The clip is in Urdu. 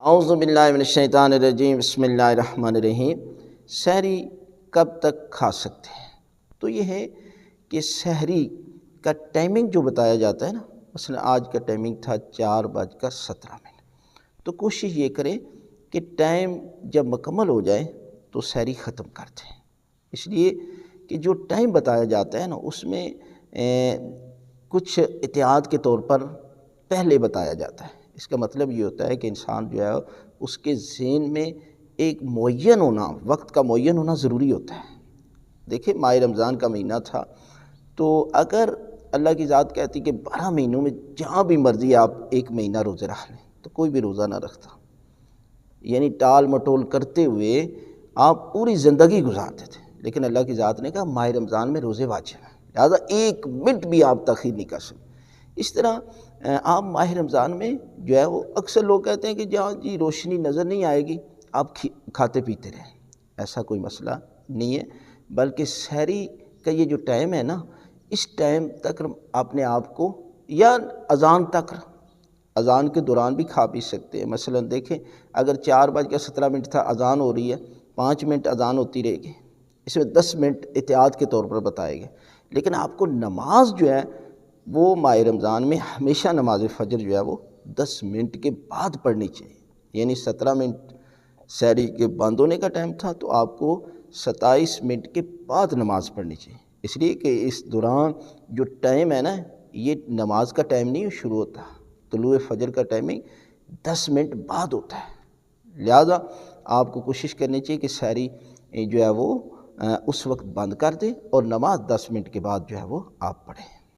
اعوذ باللہ من الشیطان الرجیم، بسم اللہ الرحمن الرحیم۔ سحری کب تک کھا سکتے ہیں؟ تو یہ ہے کہ سحری کا ٹائمنگ جو بتایا جاتا ہے نا، مثلا آج کا ٹائمنگ تھا 4:17۔ تو کوشش یہ کریں کہ ٹائم جب مکمل ہو جائے تو سحری ختم کر دیں، اس لیے کہ جو ٹائم بتایا جاتا ہے نا اس میں کچھ احتیاط کے طور پر پہلے بتایا جاتا ہے۔ اس کا مطلب یہ ہوتا ہے کہ انسان جو ہے اس کے ذہن میں ایک معین ہونا، وقت کا معین ہونا ضروری ہوتا ہے۔ دیکھیں ماہ رمضان کا مہینہ تھا، تو اگر اللہ کی ذات کہتی کہ 12 مہینوں میں جہاں بھی مرضی آپ ایک مہینہ روزے رکھ لیں، تو کوئی بھی روزہ نہ رکھتا، یعنی ٹال مٹول کرتے ہوئے آپ پوری زندگی گزارتے تھے۔ لیکن اللہ کی ذات نے کہا ماہ رمضان میں روزے واجب ہیں، لہٰذا ایک منٹ بھی آپ تاخیر نہیں کر سکتے۔ اس طرح آپ ماہ رمضان میں جو ہے وہ اکثر لوگ کہتے ہیں کہ جہاں جی روشنی نظر نہیں آئے گی آپ کھاتے پیتے رہیں، ایسا کوئی مسئلہ نہیں ہے، بلکہ سحری کا یہ جو ٹائم ہے نا، اس ٹائم تک اپنے آپ کو، یا اذان تک، اذان کے دوران بھی کھا پی سکتے ہیں۔ مثلا دیکھیں اگر 4:17 تھا، اذان ہو رہی ہے، 5 منٹ اذان ہوتی رہے گی، اس میں 10 منٹ احتیاط کے طور پر بتائے گئے۔ لیکن آپ کو نماز جو ہے وہ ماہ رمضان میں ہمیشہ نماز فجر جو ہے وہ 10 منٹ کے بعد پڑھنی چاہیے، یعنی 17 منٹ سحری کے بند ہونے کا ٹائم تھا، تو آپ کو 27 منٹ کے بعد نماز پڑھنی چاہیے، اس لیے کہ اس دوران جو ٹائم ہے نا، یہ نماز کا ٹائم نہیں شروع ہوتا، طلوع فجر کا ٹائمنگ 10 منٹ بعد ہوتا ہے۔ لہذا آپ کو کوشش کرنی چاہیے کہ سحری جو ہے وہ اس وقت بند کر دیں اور نماز 10 منٹ کے بعد جو ہے وہ آپ پڑھیں۔